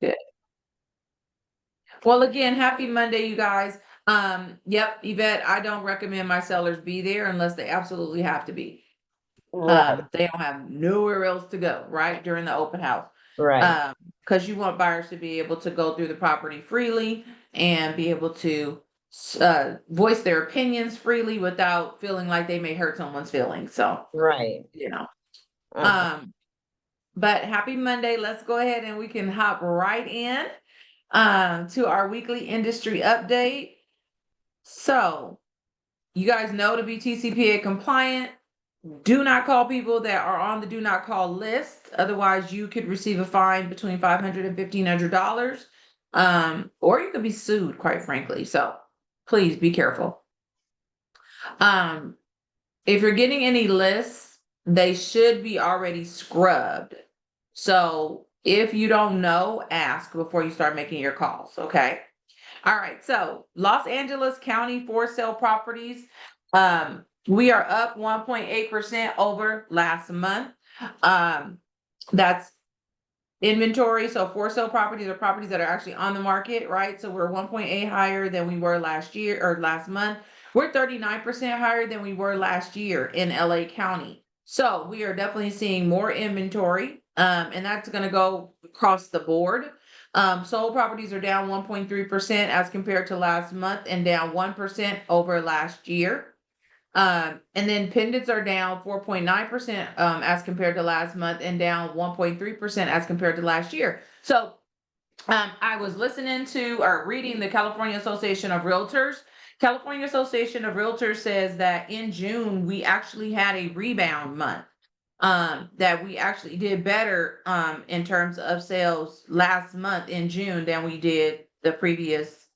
Good. Well, again, happy Monday, you guys. Yep, Yvette, I don't recommend my sellers be there unless they absolutely have to be. Right, They don't have nowhere else to go, right, during the open house. right, Because you want buyers to be able to go through the property freely and be able to voice their opinions freely without feeling like they may hurt someone's feelings. So, right. you know. Okay. Um, but happy Monday. Let's go ahead and we can hop right in to our weekly industry update. So, you guys know to be TCPA compliant, do not call people that are on the do not call list. Otherwise, you could receive a fine between $500 and $1,500. Or you could be sued, quite frankly. So please be careful. Um, if you're getting any lists, they should be already scrubbed. So if you don't know, ask before you start making your calls. Okay. All right, so Los Angeles County for sale properties. We are up 1.8% over last month. Um, that's inventory. So for sale properties are properties that are actually on the market, right? So we're 1.8 higher than we were last year or last month. We're 39% higher than we were last year in LA County. So we are definitely seeing more inventory. And that's going to go across the board. Sold properties are down 1.3% as compared to last month and down 1% over last year. And then pendants are down 4.9% as compared to last month and down 1.3% as compared to last year. So I was listening to or reading the California Association of Realtors. California Association of Realtors says that in June, we actually had a rebound month. That we actually did better in terms of sales last month in June than we did the previous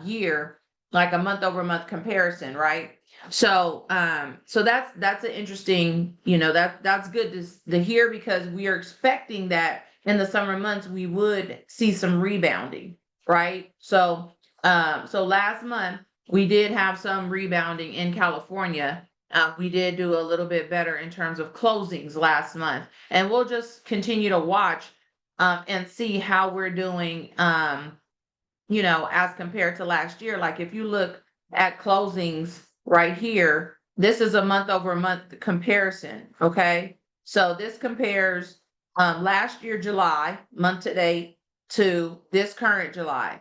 year, like a month over month comparison, right? So that's an interesting, that's good to hear because we are expecting that in the summer months we would see some rebounding, right? So last month we did have some rebounding in California. We did do a little bit better in terms of closings last month, and we'll just continue to watch and see how we're doing, as compared to last year. Like if you look at closings right here, this is a month over month comparison. Okay. So this compares last year, July, month to date, to this current July.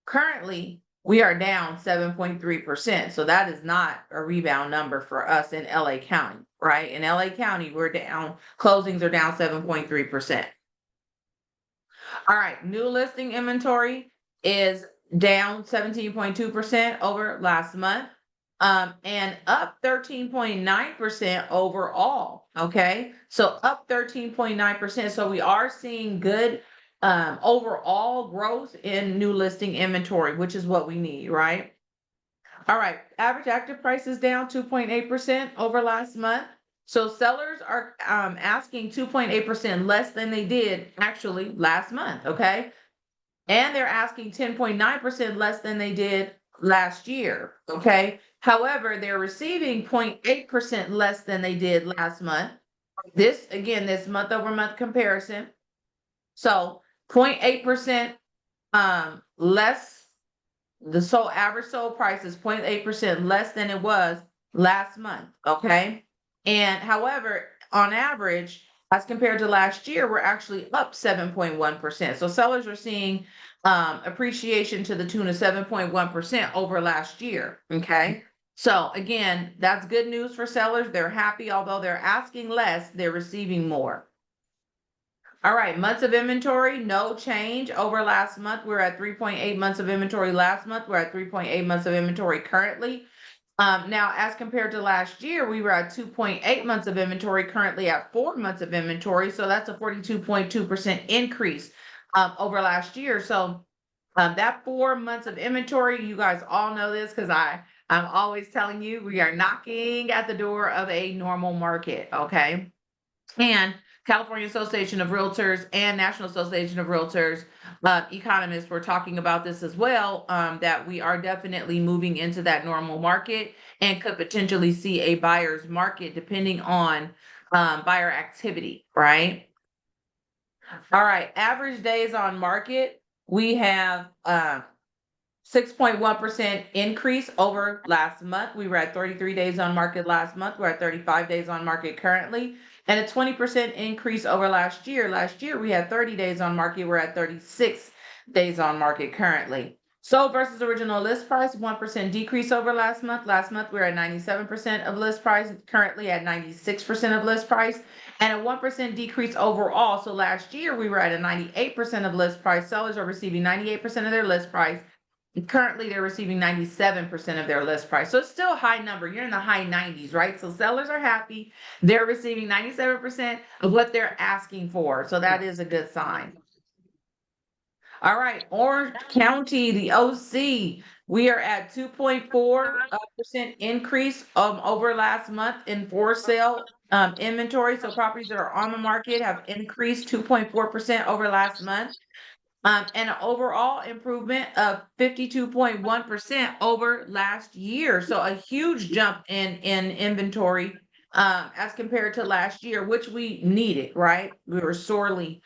Currently, we are down 7.3%. So that is not a rebound number for us in LA County, right? In LA County, we're down, closings are down 7.3%. All right, new listing inventory is down 17.2% over last month, and up 13.9% overall. Okay, so up 13.9%. So we are seeing good overall growth in new listing inventory, which is what we need, right? All right, average active price is down 2.8% over last month. So sellers are asking 2.8% less than they did actually last month, okay? And they're asking 10.9% less than they did last year, okay? However, they're receiving 0.8% less than they did last month. This, again, this month over month comparison. So 0.8% less, the average sold price is 0.8% less than it was last month. Okay. And however, on average, as compared to last year, we're actually up 7.1%. So sellers are seeing appreciation to the tune of 7.1% over last year. Okay. So again, that's good news for sellers. They're happy, although they're asking less, they're receiving more. All right, months of inventory, no change over last month. We're at 3.8 months of inventory last month. We're at 3.8 months of inventory currently. Now, as compared to last year, we were at 2.8 months of inventory, currently at 4 months of inventory. So that's a 42.2% increase over last year. So that 4 months of inventory, you guys all know this because I'm always telling you we are knocking at the door of a normal market. Okay. And California Association of Realtors and National Association of Realtors economists were talking about this as well, that we are definitely moving into that normal market and could potentially see a buyer's market depending on buyer activity, right? All right, average days on market, we have 6.1% increase over last month. We were at 33 days on market last month. We're at 35 days on market currently, and a 20% increase over last year. Last year, we had 30 days on market. We're at 36 days on market currently. Sold versus original list price, 1% decrease over last month. Last month, we were at 97% of list price, currently at 96% of list price, and a 1% decrease overall. So last year, we were at a 98% of list price. Sellers are receiving 98% of their list price. Currently, they're receiving 97% of their list price. So it's still a high number. You're in the high 90s, right? So sellers are happy. They're receiving 97% of what they're asking for. So that is a good sign. All right, Orange County, the OC, we are at 2.4% increase over last month in for sale inventory. So properties that are on the market have increased 2.4% over last month. And an overall improvement of 52.1% over last year. So a huge jump in inventory as compared to last year, which we needed, right? We were sorely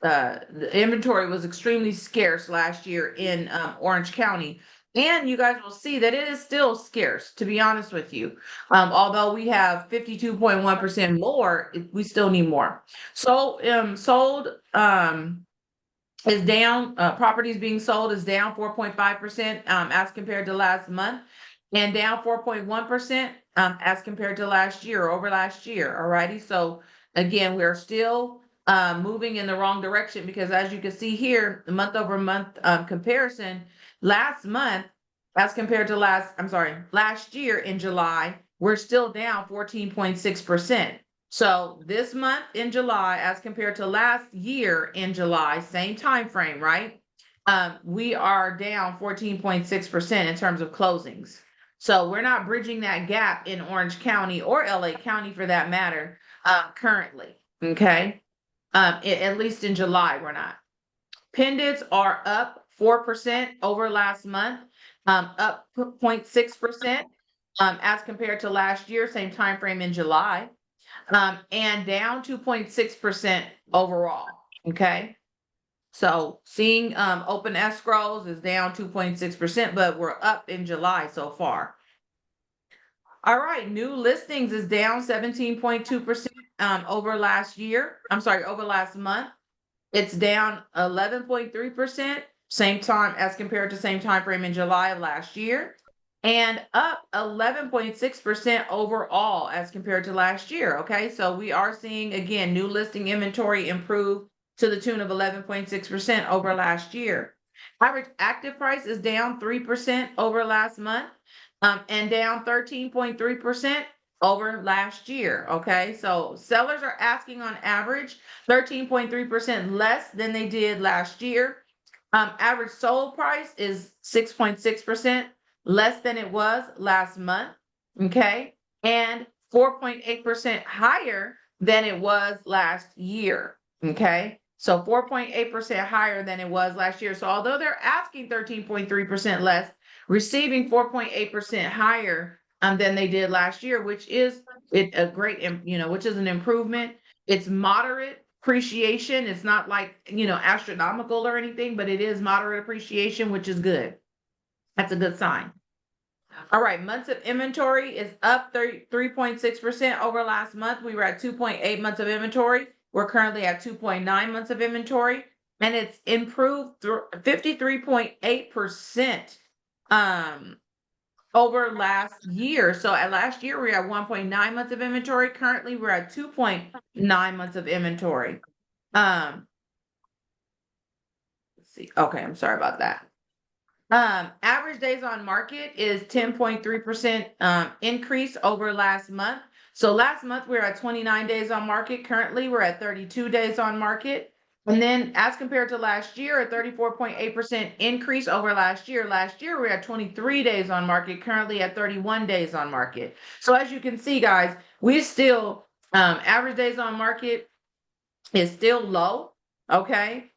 the inventory was extremely scarce last year in Orange County. And you guys will see that it is still scarce, to be honest with you. Although we have 52.1% more, we still need more. So sold is down, properties being sold is down 4.5% as compared to last month, and down 4.1% as compared to last year, over last year. All righty. So again, we're still moving in the wrong direction, because as you can see here, the month over month comparison, last month as compared to last year in July, we're still down 14.6%. So this month in July as compared to last year in July, same time frame, right? We are down 14.6% in terms of closings. So we're not bridging that gap in Orange County or LA County for that matter currently. Okay. At least in July, we're not. Pendants are up 4% over last month, up 0.6% as compared to last year, same time frame in July, and down 2.6% overall. Okay. So seeing open escrows is down 2.6%, but we're up in July so far. All right, new listings is down 17.2% over last year. Over last month. It's down 11.3%, same time as compared to same time frame in July of last year, and up 11.6% overall as compared to last year. Okay, so we are seeing again new listing inventory improve to the tune of 11.6% over last year. Average active price is down 3% over last month, and down 13.3% over last year. Okay, so sellers are asking on average 13.3% less than they did last year. Average sold price is 6.6% less than it was last month. Okay, and 4.8% higher than it was last year. Okay, so 4.8% higher than it was last year. So although they're asking 13.3% less, receiving 4.8% higher than they did last year, which is a great, which is an improvement. It's moderate appreciation. It's not like, astronomical or anything, but it is moderate appreciation, which is good. That's a good sign. All right, months of inventory is up 3.6% over last month. We were at 2.8 months of inventory. We're currently at 2.9 months of inventory, and it's improved 53.8% over last year. So at last year, we were at 1.9 months of inventory. Currently, we're at 2.9 months of inventory. Let's see. Okay, I'm sorry about that. Average days on market is 10.3% increase over last month. So last month we were at 29 days on market. Currently we're at 32 days on market. And then as compared to last year, a 34.8% increase over last year. Last year we were at 23 days on market, currently at 31 days on market. So as you can see, guys, we still average days on market is still low. Okay.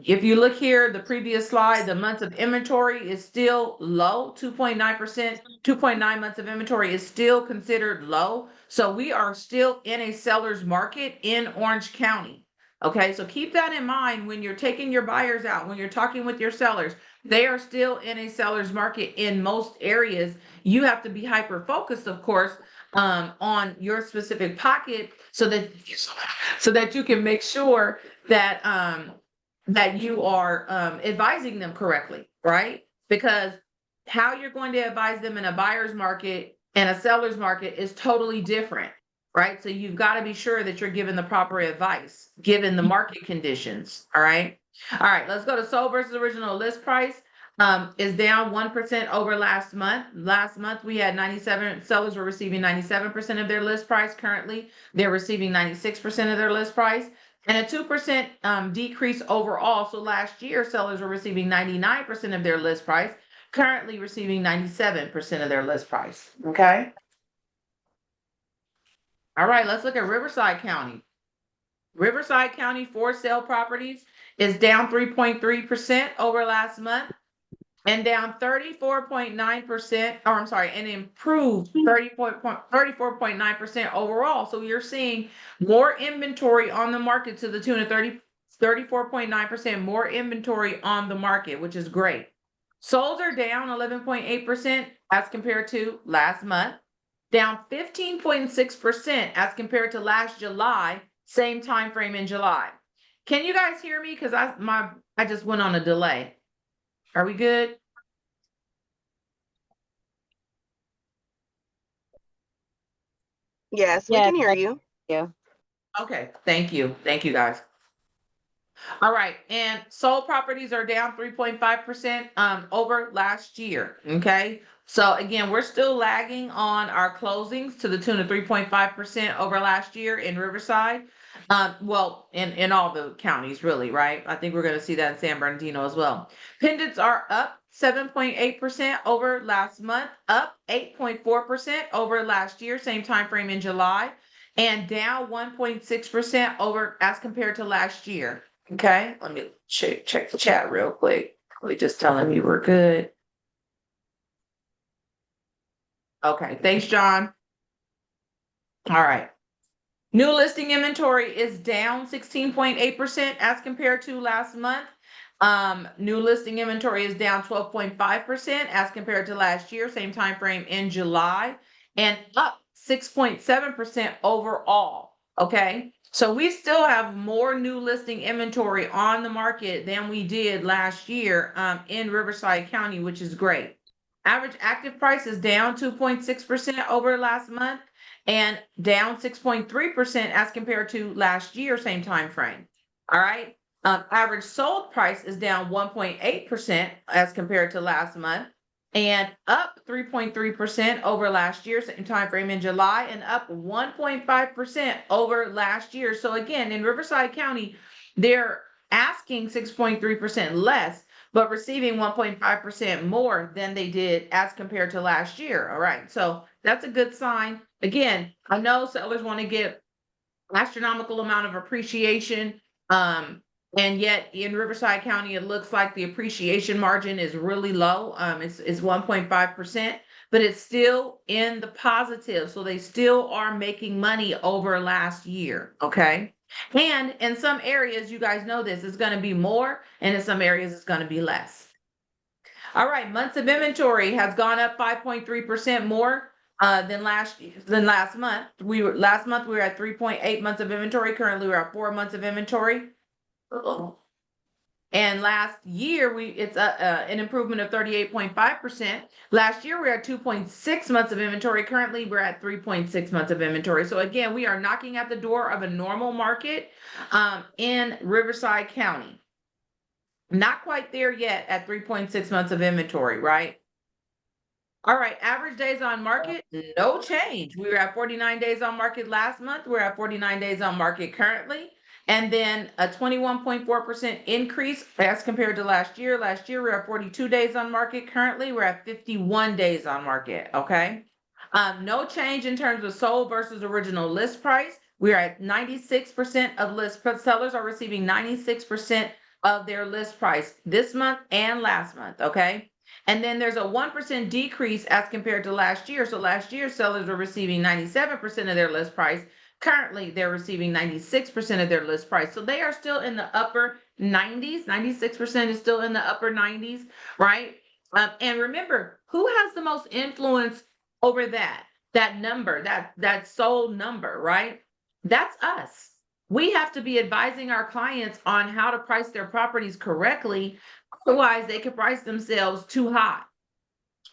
If you look here, the previous slide, the months of inventory is still low, 2.9%, 2.9 months of inventory is still considered low. So we are still in a seller's market in Orange County. Okay, so keep that in mind when you're taking your buyers out, when you're talking with your sellers. They are still in a seller's market in most areas. You have to be hyper focused, of course, on your specific pocket so that you can make sure that that you are advising them correctly, right? Because how you're going to advise them in a buyer's market and a seller's market is totally different, right? So you've got to be sure that you're giving the proper advice, given the market conditions. All right. All right. Let's go to sold versus original list price. Is down 1% over last month. Last month we had 97 sellers were receiving 97% of their list price. Currently, they're receiving 96% of their list price. And a 2% decrease overall. So last year, sellers were receiving 99% of their list price, currently receiving 97% of their list price. Okay. All right, let's look at Riverside County. Riverside County for sale properties is down 3.3% over last month and down 34.9%, or I'm sorry, and improved 34.9% overall. So you're seeing more inventory on the market to the tune of 34.9% more inventory on the market, which is great. Solds are down 11.8% as compared to last month, down 15.6% as compared to last July, same time frame in July. Can you guys hear me? Because I just went on a delay. Are we good? Yes, we Yeah, can hear you. yeah. Okay, thank you. Thank you, guys. All right, and sold properties are down 3.5% over last year. Okay. So again, we're still lagging on our closings to the tune of 3.5% over last year in Riverside. Well, in all the counties, really, right? I think we're going to see that in San Bernardino as well. Pendants are up 7.8% over last month, up 8.4% over last year, same time frame in July, and down 1.6% over as compared to last year. Okay, let me check the chat real quick. We just telling you we're good. Okay, thanks, John. All right. New listing inventory is down 16.8% as compared to last month. New listing inventory is down 12.5% as compared to last year, same time frame in July, and up 6.7% overall. Okay. So we still have more new listing inventory on the market than we did last year in Riverside County, which is great. Average active price is down 2.6% over last month and down 6.3% as compared to last year, same time frame. All right. Average sold price is down 1.8% as compared to last month and up 3.3% over last year, same time frame in July, and up 1.5% over last year. So again, in Riverside County, they're asking 6.3% less, but receiving 1.5% more than they did as compared to last year. All right, so that's a good sign. Again, I know sellers want to get astronomical amount of appreciation. And yet in Riverside County, it looks like the appreciation margin is really low. It's 1.5%, but it's still in the positive. So they still are making money over last year. Okay. And in some areas, you guys know this, it's going to be more, and in some areas, it's going to be less. All right, months of inventory has gone up 5.3% more than last month. Last month we were at 3.8 months of inventory. Currently, we're at 4 months of inventory. And last year, it's an improvement of 38.5%. Last year, we were at 2.6 months of inventory. Currently, we're at 3.6 months of inventory. So again, we are knocking at the door of a normal market in Riverside County. Not quite there yet at 3.6 months of inventory, right? All right, average days on market, no change. We were at 49 days on market last month. We're at 49 days on market currently. And then a 21.4% increase as compared to last year. Last year, we were at 42 days on market. Currently, we're at 51 days on market, okay? No change in terms of sold versus original list price. We're at 96% of sellers are receiving 96% of their list price this month and last month, okay? And then there's a 1% decrease as compared to last year. So last year, sellers were receiving 97% of their list price. Currently, they're receiving 96% of their list price. So they are still in the upper 90s. 96% is still in the upper 90s, right? And remember, who has the most influence over that number, that sold number, right? That's us. We have to be advising our clients on how to price their properties correctly. Otherwise, they could price themselves too high,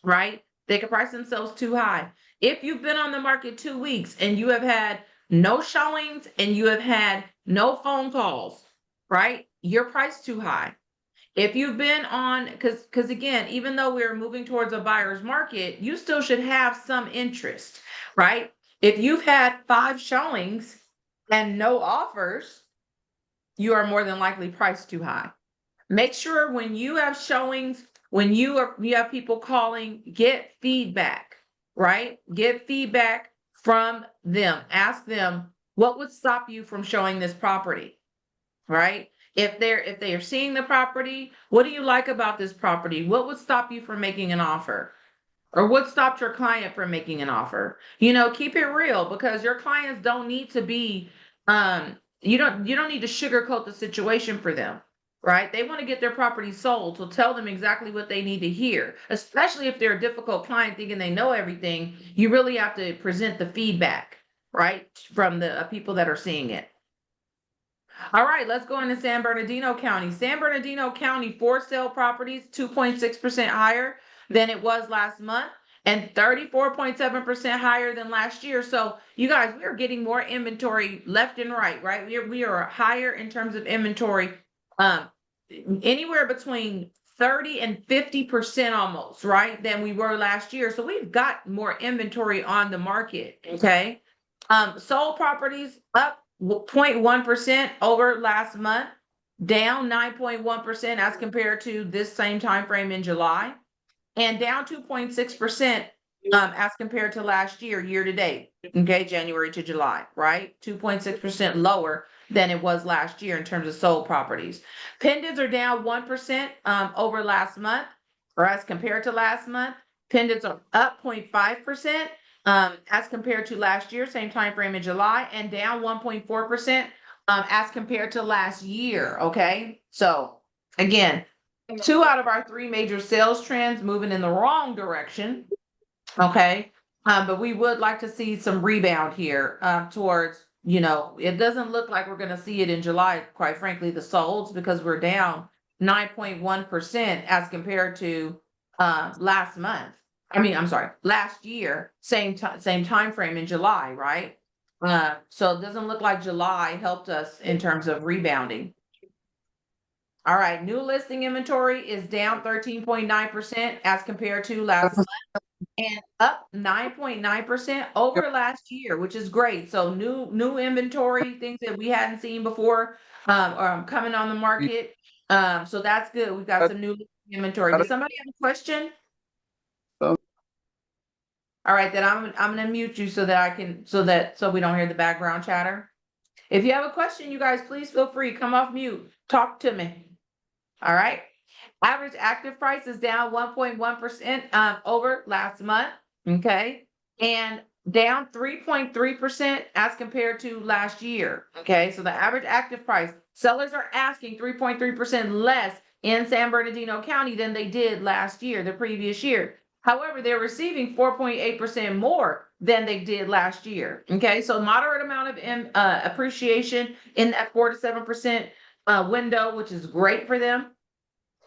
right? They could price themselves too high. If you've been on the market 2 weeks and you have had no showings and you have had no phone calls, right? You're priced too high. If you've been on, because again, even though we're moving towards a buyer's market, you still should have some interest, right? If you've had 5 showings and no offers, you are more than likely priced too high. Make sure when you have showings, when you have people calling, get feedback, right? Get feedback from them. Ask them what would stop you from showing this property, right? If they are seeing the property, what do you like about this property? What would stop you from making an offer? Or what stopped your client from making an offer? Keep it real, because your clients don't need to be you don't need to sugarcoat the situation for them, right? They want to get their property sold. So tell them exactly what they need to hear, especially if they're a difficult client thinking they know everything. You really have to present the feedback, right? From the people that are seeing it. All right, let's go into San Bernardino County. San Bernardino County for sale properties 2.6% higher than it was last month and 34.7% higher than last year. So you guys, we are getting more inventory left and right, right? We are higher in terms of inventory, um, anywhere between 30 and 50% almost, right? Than we were last year. So we've got more inventory on the market, okay? Sold properties up 0.1% over last month, down 9.1% as compared to this same time frame in July, and down 2.6% as compared to last year to date. Okay, January to July, right? 2.6% lower than it was last year in terms of sold properties. Pendants are down 1% over last month, or as compared to last month. Pendants are up 0.5%. As compared to last year, same time frame in July, and down 1.4% as compared to last year. Okay, so again, 2 out of our 3 major sales trends moving in the wrong direction. Okay, but we would like to see some rebound here towards. It doesn't look like we're going to see it in July, quite frankly, the solds, because we're down 9.1% as compared to last month. I'm sorry, last year, same time frame in July, right? So it doesn't look like July helped us in terms of rebounding. All right, new listing inventory is down 13.9% as compared to last month and up 9.9% over last year, which is great. So new inventory, things that we hadn't seen before, coming on the market. So that's good. We've got some new inventory. Does somebody have a question? All right, then I'm gonna mute you so we don't hear the background chatter. If you have a question, you guys, please feel free, come off mute, talk to me. All right. Average active price is down 1.1% over last month. Okay. And down 3.3% as compared to last year. Okay. So the average active price, sellers are asking 3.3% less in San Bernardino County than they did last year, the previous year. However, they're receiving 4.8% more than they did last year. Okay. So moderate amount of appreciation in that 4 to 7% window, which is great for them.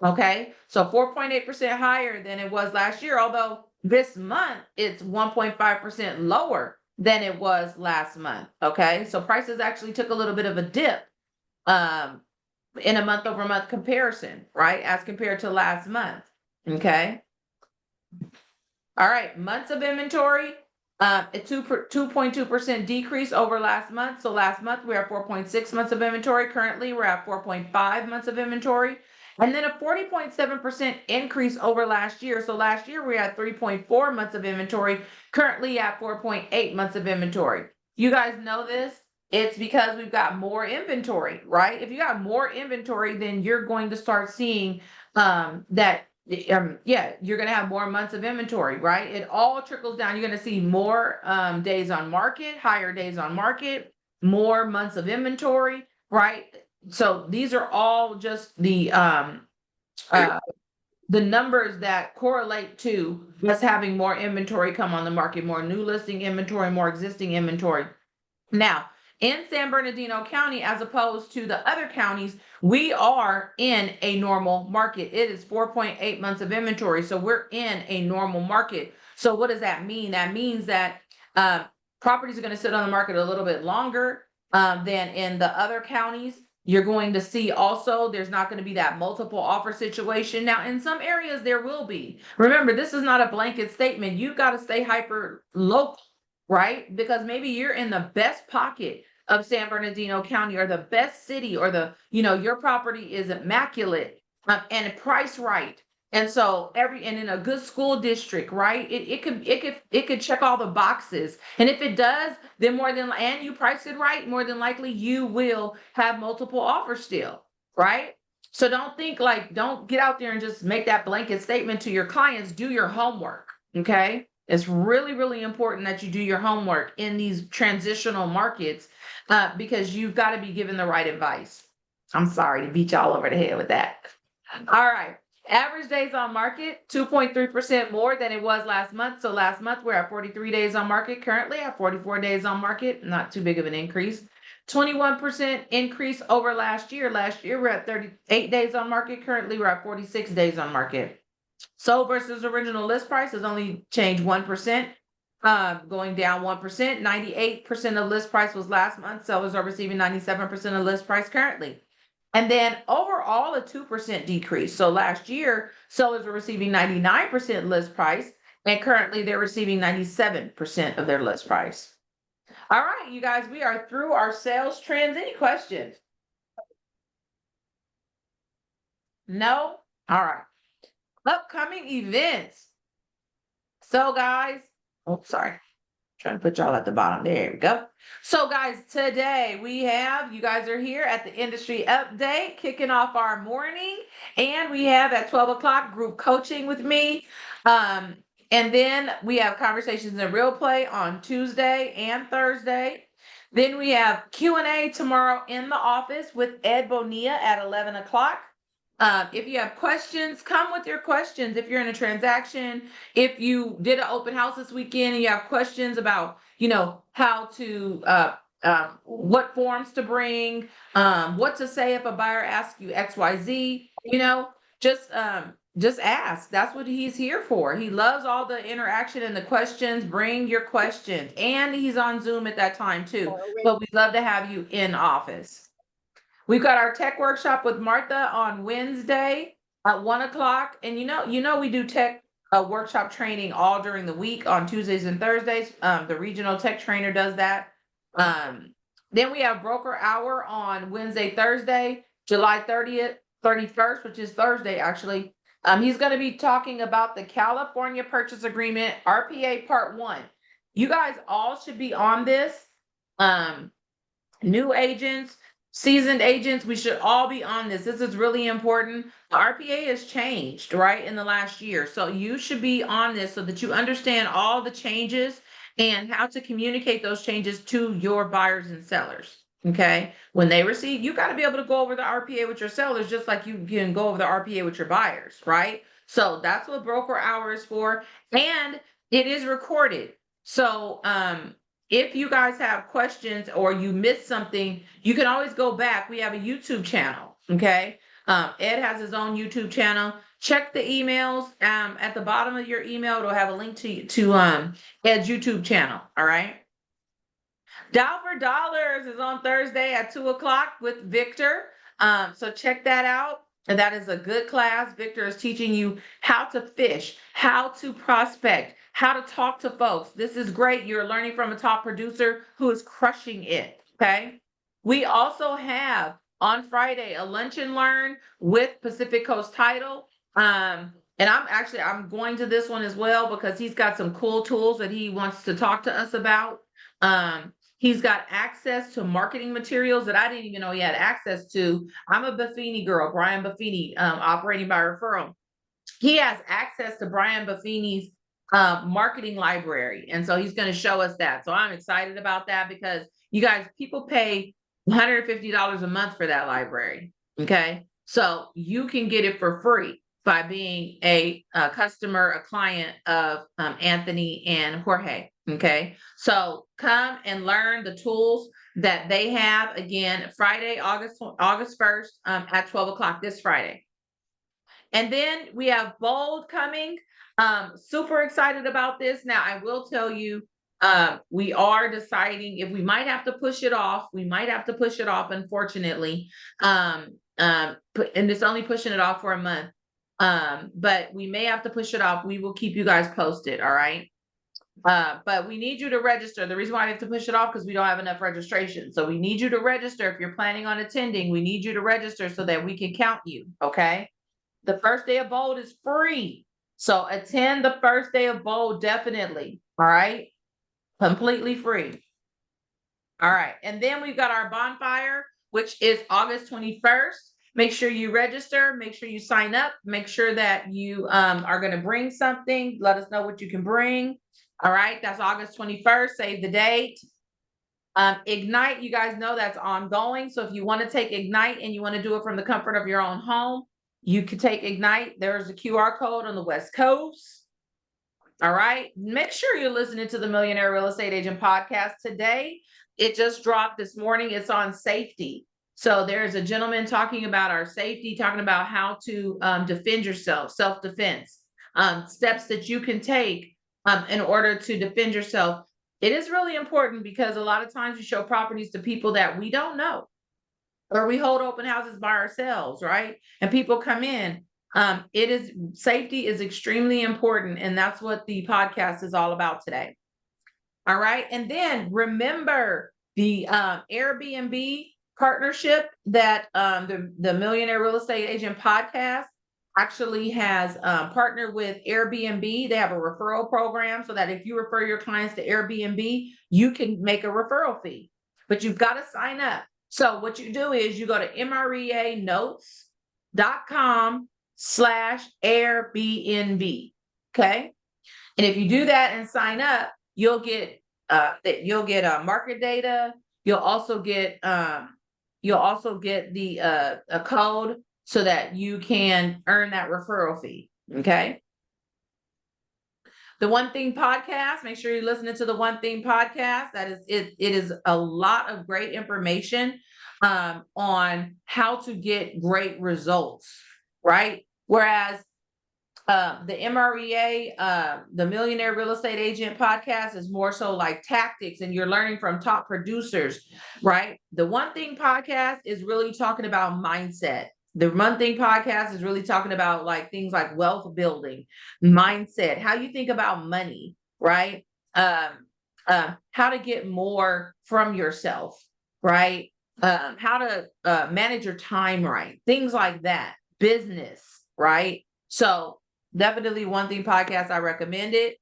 Okay, so 4.8% higher than it was last year, although this month it's 1.5% lower than it was last month. Okay, so prices actually took a little bit of a dip in a month over month comparison, right, as compared to last month. Okay, all right, months of inventory, a 2.2% decrease over last month. So last month we were at 4.6 months of inventory. Currently we're at 4.5 months of inventory. And then a 40.7% increase over last year. So last year we had 3.4 months of inventory, currently at 4.8 months of inventory. You guys know this. It's because we've got more inventory, right? If you got more inventory, then you're going to start seeing that yeah, you're going to have more months of inventory, right? It all trickles down. You're going to see more days on market, higher days on market, more months of inventory, right? So these are all just the numbers that correlate to us having more inventory come on the market, more new listing inventory, more existing inventory. Now, in San Bernardino County, as opposed to the other counties, we are in a normal market. It is 4.8 months of inventory. So we're in a normal market. So what does that mean? That means that properties are going to sit on the market a little bit longer than in the other counties. You're going to see also there's not going to be that multiple offer situation. Now, in some areas, there will be. Remember, this is not a blanket statement. You've got to stay hyper local, right? Because maybe you're in the best pocket of San Bernardino County or the best city or your property is immaculate and priced right. And so and in a good school district, right? It could check all the boxes. And if it does, then and you price it right, more than likely you will have multiple offers still, right? So don't get out there and just make that blanket statement to your clients. Do your homework, okay? It's really, really important that you do your homework in these transitional markets because you've got to be given the right advice. I'm sorry to beat y'all over the head with that. All right. Average days on market, 2.3% more than it was last month. So last month we're at 43 days on market, currently at 44 days on market, not too big of an increase. 21% increase over last year. Last year we're at 38 days on market, currently we're at 46 days on market. Sold versus original list price has only changed 1%, going down 1%. 98% of list price was last month. Sellers are receiving 97% of list price currently. And then overall, a 2% decrease. So last year, sellers were receiving 99% list price, and currently they're receiving 97% of their list price. All right, you guys, we are through our sales trends. Any questions? No? All right. Upcoming events. So guys, oh, sorry. Trying to put y'all at the bottom. There we go. So guys, today you guys are here at the industry update, kicking off our morning. And we have at 12 o'clock group coaching with me. And then we have conversations in real play on Tuesday and Thursday. Then we have Q&A tomorrow in the office with Ed Bonilla at 11 o'clock. If you have questions, come with your questions. If you're in a transaction, if you did an open house this weekend and you have questions about, how to, what forms to bring, what to say if a buyer asks you XYZ, just ask. That's what he's here for. He loves all the interaction and the questions. Bring your questions. And he's on Zoom at that time too. But we'd love to have you in office. We've got our tech workshop with Martha on Wednesday at 1 o'clock. And we do tech workshop training all during the week on Tuesdays and Thursdays. The regional tech trainer does that. Then we have broker hour on Wednesday, Thursday, July 30th, 31st, which is Thursday, actually. He's going to be talking about the California Purchase Agreement, RPA Part 1. You guys all should be on this. New agents, seasoned agents, we should all be on this. This is really important. The RPA has changed, right, in the last year. So you should be on this so that you understand all the changes and how to communicate those changes to your buyers and sellers. Okay. When they receive, you got to be able to go over the RPA with your sellers, just like you can go over the RPA with your buyers, right? So that's what broker hour is for. And it is recorded. So, if you guys have questions or you missed something, you can always go back. We have a YouTube channel, okay? Ed has his own YouTube channel. Check the emails at the bottom of your email. It'll have a link to Ed's YouTube channel, all right? Dial for Dollars is on Thursday at 2 o'clock with Victor. So check that out. And that is a good class. Victor is teaching you how to fish, how to prospect, how to talk to folks. This is great. You're learning from a top producer who is crushing it. Okay. We also have on Friday a lunch and learn with Pacific Coast Title. And I'm going to this one as well because he's got some cool tools that he wants to talk to us about. He's got access to marketing materials that I didn't even know he had access to. I'm a Buffini girl, Brian Buffini, operating by referral. He has access to Brian Buffini's marketing library. And so he's going to show us that. So I'm excited about that because you guys, people pay $150 a month for that library. Okay. So you can get it for free by being a customer, a client of Anthony and Jorge. Okay. So come and learn the tools that they have. Again, Friday, August 1st at 12 o'clock this Friday. And then we have Bold coming. Super excited about this. Now, I will tell you, we are deciding if we might have to push it off. We might have to push it off, unfortunately. And it's only pushing it off for a month. But we may have to push it off. We will keep you guys posted. All right. But we need you to register. The reason why we have to push it off because we don't have enough registration. So we need you to register. If you're planning on attending, we need you to register so that we can count you. Okay. The first day of Bold is free. So attend the first day of Bold, definitely. All right. Completely free. All right. And then we've got our bonfire, which is August 21st. Make sure you register. Make sure you sign up. Make sure that you are going to bring something. Let us know what you can bring. All right. That's August 21st. Save the date. Ignite, you guys know that's ongoing. So if you want to take Ignite and you want to do it from the comfort of your own home, you can take Ignite. There's a QR code on the West Coast. All right. Make sure you're listening to the Millionaire Real Estate Agent podcast today. It just dropped this morning. It's on safety. So there's a gentleman talking about our safety, talking about how to defend yourself, self-defense, steps that you can take in order to defend yourself. It is really important because a lot of times we show properties to people that we don't know. Or we hold open houses by ourselves, right? And people come in. Safety is extremely important. And that's what the podcast is all about today. All right. And then remember the Airbnb partnership that the Millionaire Real Estate Agent podcast actually has partnered with Airbnb. They have a referral program so that if you refer your clients to Airbnb, you can make a referral fee, but you've got to sign up. So what you do is you go to mreanotes.com/Airbnb. Okay. And if you do that and sign up, you'll get market data. You'll also get the a code so that you can earn that referral fee. Okay. The One Thing podcast, make sure you're listening to the One Thing podcast. That is it. It is a lot of great information on how to get great results, right? Whereas the MREA, the Millionaire Real Estate Agent podcast is more so like tactics and you're learning from top producers, right? The One Thing podcast is really talking about mindset. The One Thing podcast is really talking about like things like wealth building, mindset, how you think about money, right? How to get more from yourself, right? How to manage your time right, things like that, business, right? So definitely One Thing podcast, I recommend it.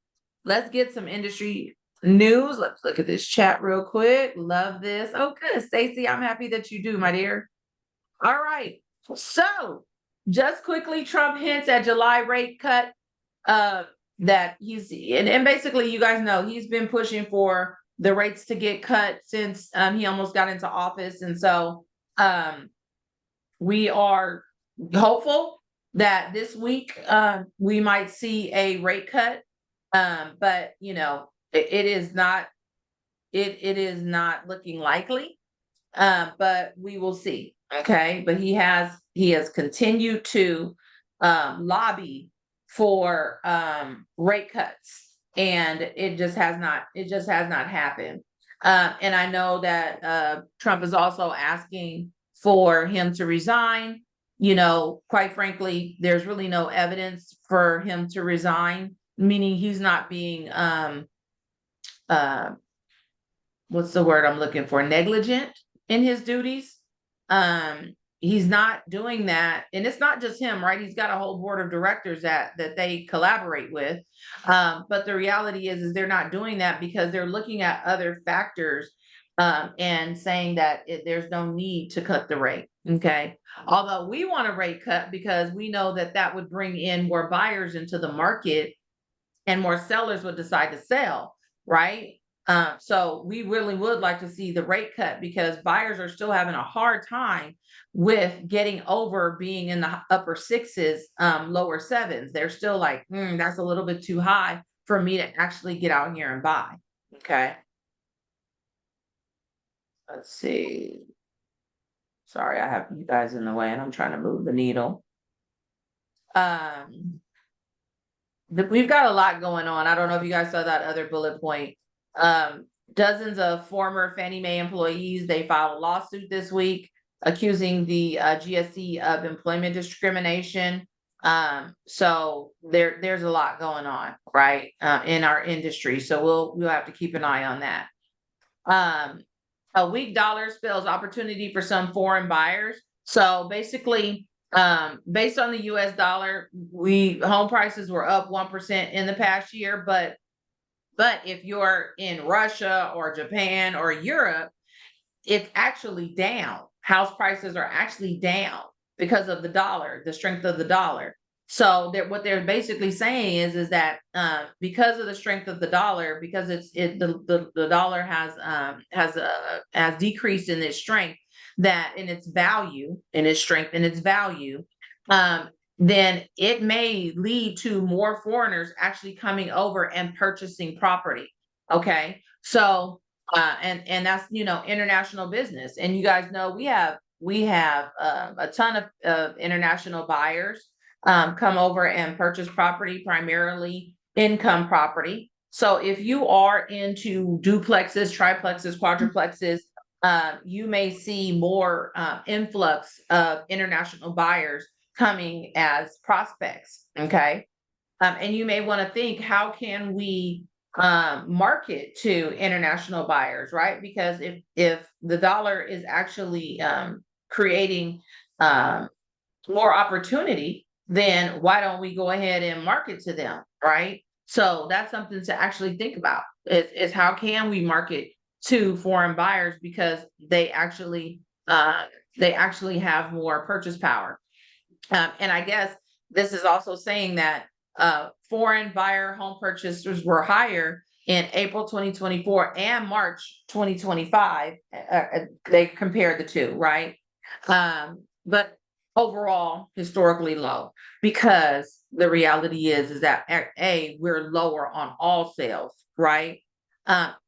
Let's get some industry news. Let's look at this chat real quick. Love this. Oh, good. Stacy, I'm happy that you do, my dear. All right. So just quickly, Trump hints at July rate cut that he's, and basically you guys know he's been pushing for the rates to get cut since he almost got into office. And so we are hopeful that this week we might see a rate cut. But you know, it is not looking likely. But we will see. Okay. But he has continued to lobby for rate cuts, and it just has not happened. And I know that Trump is also asking for him to resign. You know, quite frankly, there's really no evidence for him to resign, meaning he's not being what's the word I'm looking for? Negligent in his duties. He's not doing that. And it's not just him, right? He's got a whole board of directors that they collaborate with. But the reality is they're not doing that because they're looking at other factors and saying that there's no need to cut the rate. Okay. Although we want a rate cut because we know that that would bring in more buyers into the market and more sellers would decide to sell, right? So we really would like to see the rate cut because buyers are still having a hard time with getting over being in the upper sixes, lower sevens. They're still like, that's a little bit too high for me to actually get out here and buy. Okay. Let's see. Sorry, I have you guys in the way and I'm trying to move the needle. We've got a lot going on. I don't know if you guys saw that other bullet point. Dozens of former Fannie Mae employees, they filed a lawsuit this week accusing the GSE of employment discrimination. So there's a lot going on, right, in our industry. So we'll have to keep an eye on that. A weak dollar spells opportunity for some foreign buyers. So basically, based on the US dollar, home prices were up 1% in the past year, but if you're in Russia or Japan or Europe, it's actually down. House prices are actually down because of the dollar, the strength of the dollar. So what they're basically saying is that because of the strength of the dollar, because the dollar has decreased in its strength, that in its value, in its strength, in its value, then it may lead to more foreigners actually coming over and purchasing property. Okay, so and that's international business, and you guys know we have a ton of international buyers come over and purchase property, primarily income property. So if you are into duplexes, triplexes, quadruplexes, you may see more influx of international buyers coming as prospects. Okay. And you may want to think, how can we market to international buyers, right? Because if the dollar is actually creating more opportunity, then why don't we go ahead and market to them, right? So that's something to actually think about is how can we market to foreign buyers, because they actually have more purchase power. And I guess this is also saying that foreign buyer home purchasers were higher in April 2024 and March 2025. They compared the two, right? But overall, historically low, because the reality is that we're lower on all sales, right?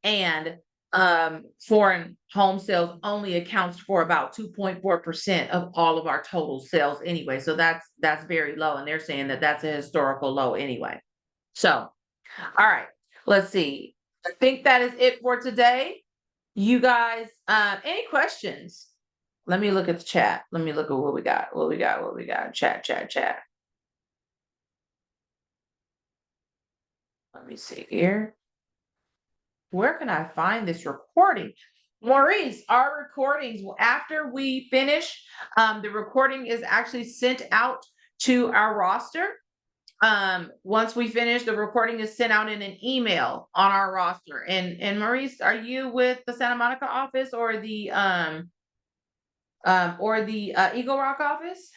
And foreign home sales only accounts for about 2.4% of all of our total sales anyway. So that's very low. And they're saying that that's a historical low anyway. So, all right, let's see. I think that is it for today. You guys, any questions? Let me look at the chat. Let me look at what we got. Chat. Let me see here. Where can I find this recording? Maurice, our recordings, after we finish, the recording is actually sent out to our roster. Once we finish, the recording is sent out in an email on our roster. And Maurice, are you with the Santa Monica office or the Eagle Rock office?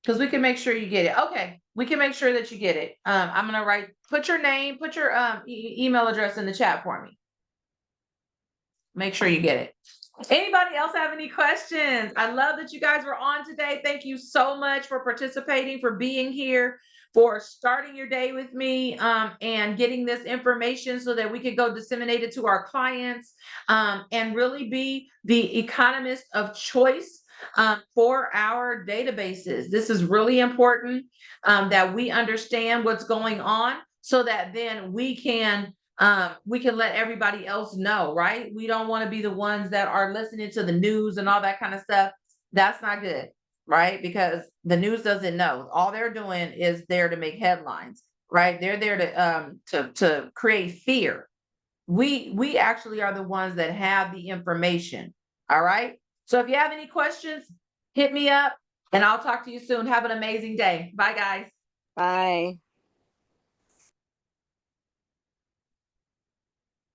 Because we can make sure you get it. Okay, we can make sure that you get it. I'm gonna put your name, put your email address in the chat for me. Make sure you get it. Anybody else have any questions? I love that you guys were on today. Thank you so much for participating, for being here, for starting your day with me, and getting this information so that we could go disseminate it to our clients, and really be the economist of choice for our databases. This is really important, that we understand what's going on so that then we can let everybody else know, right? We don't want to be the ones that are listening to the news and all that kind of stuff. That's not good, right? Because the news doesn't know. All they're doing is there to make headlines, right? They're there to create fear. We actually are the ones that have the information. All right. So if you have any questions, hit me up and I'll talk to you soon. Have an amazing day. Bye, guys. Bye.